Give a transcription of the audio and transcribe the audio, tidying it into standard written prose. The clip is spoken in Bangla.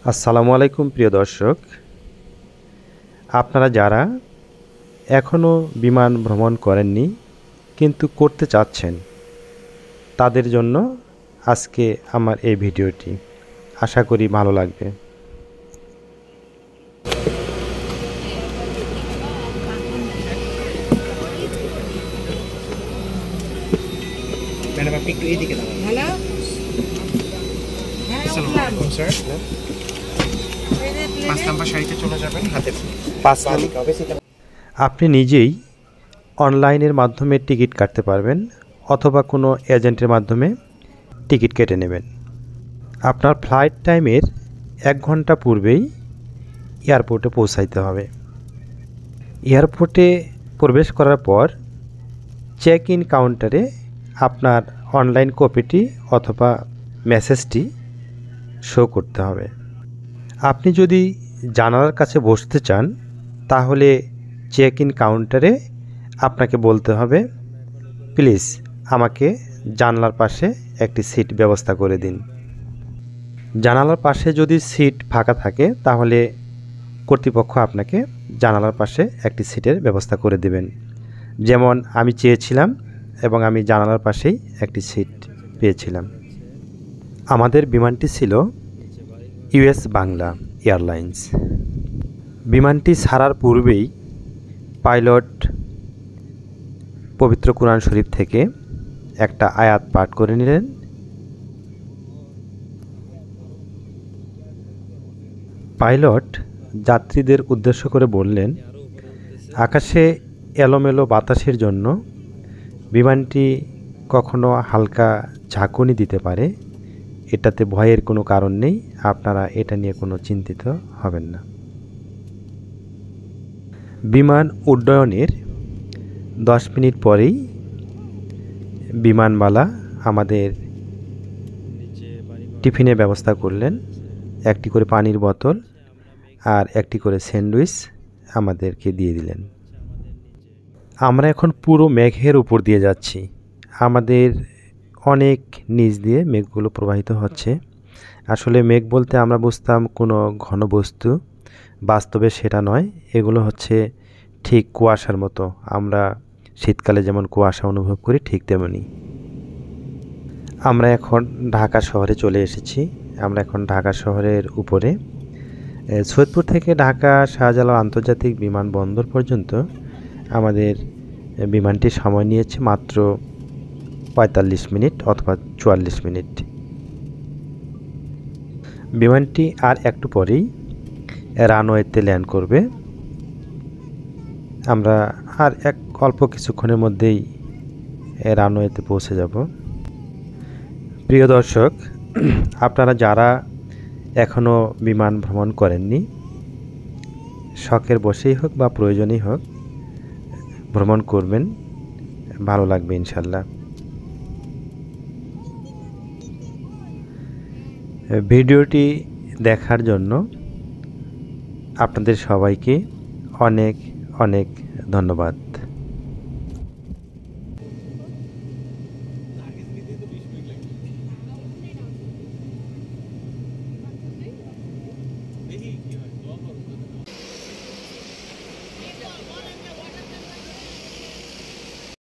আসসালামু আলাইকুম প্রিয় দর্শক, আপনারা যারা এখনও বিমান ভ্রমণ করেননি কিন্তু করতে চাচ্ছেন তাদের জন্য আজকে আমার এই ভিডিওটি। আশা করি ভালো লাগবে। ম্যাডাম আপনি একটু এইদিকে দাঁড়ান। হ্যালো, হ্যাঁ উঠলাম। স্যার এই যে 5 প্লেনে নাম্বার সারিতে চলে যাবেন, হাতের 5 বাঁদিকে হবে সেটা। আপনি নিজেই অনলাইনের মাধ্যমে টিকিট কাটতে পারবেন অথবা কোনো এজেন্টের মাধ্যমে টিকিট কেটে নেবেন। আপনার ফ্লাইট টাইমের 1 ঘন্টা পূর্বেই এয়ারপোর্টে পৌঁছাইতে হবে। এয়ারপোর্টে প্রবেশ করার পর চেক ইন কাউন্টারে আপনার অনলাইন কপিটি অথবা মেসেজটি শো করতে হবে। আপনি যদি জানালার কাছে বসতে চান তাহলে চেক ইন কাউন্টারে আপনাকে বলতে হবে, প্লিজ আমাকে জানালার পাশে একটি সিট ব্যবস্থা করে দিন। জানালার পাশে যদি সিট ফাঁকা থাকে তাহলে কর্তৃপক্ষ আপনাকে জানালার পাশে একটি সিটের ব্যবস্থা করে দেবেন। যেমন আমি চেয়েছিলাম এবং আমি জানালার পাশেই একটি সিট পেয়েছিলাম। আমাদের বিমানটি ছিল ইউএস বাংলা এয়ারলাইন্স। বিমানটি ছাড়ার পূর্বেই পাইলট পবিত্র কুরআন শরীফ থেকে একটা আয়াত পাঠ করে নিলেন। পাইলট যাত্রীদের উদ্দেশ্য করে বললেন, আকাশে এলোমেলো বাতাসের জন্য বিমানটি কখনো হালকা ঝাঁকুনি দিতে পারে, এটাতে ভয়ের কোনো কারণ নেই, আপনারা এটা নিয়ে কোনো চিন্তিত হবেন না। বিমান উড্ডয়নের 10 মিনিট পরেই বিমানবালা আমাদের টিফিনের ব্যবস্থা করলেন। একটি করে পানির বোতল আর একটি করে স্যান্ডউইচ আমাদেরকে দিয়ে দিলেন। আমরা এখন পুরো মেঘের উপর দিয়ে যাচ্ছি। আমাদের অনেক নিচ দিয়ে মেঘগুলো প্রবাহিত হচ্ছে। আসলে মেঘ বলতে আমরা বুঝতাম কোনো ঘন বস্তু, বাস্তবে সেটা নয়। এগুলো হচ্ছে ঠিক কুয়াশার মতো। আমরা শীতকালে যেমন কুয়াশা অনুভব করি ঠিক তেমনি। আমরা এখন ঢাকা শহরে চলে এসেছি। আমরা এখন ঢাকা শহরের উপরে। সৈয়দপুর থেকে ঢাকা শাহজালাল আন্তর্জাতিক বিমানবন্দর পর্যন্ত আমাদের বিমানটির সময় নিয়েছে মাত্র 45 মিনিট অথবা 44 মিনিট। বিমানটি আর একটু পরেই রানওয়েতে ল্যান্ড করবে। আমরা আর অল্প কিছুক্ষণের মধ্যেই রানওয়েতে পৌঁছে যাব। প্রিয় দর্শক, আপনারা যারা এখনও বিমান ভ্রমণ করেননি, শখের বসেই হোক বা প্রয়োজনেই হোক ভ্রমণ করবেন, ভালো লাগবে ইনশাল্লাহ। ভিডিওটি দেখার জন্য আপনাদের সবাইকে অনেক অনেক ধন্যবাদ।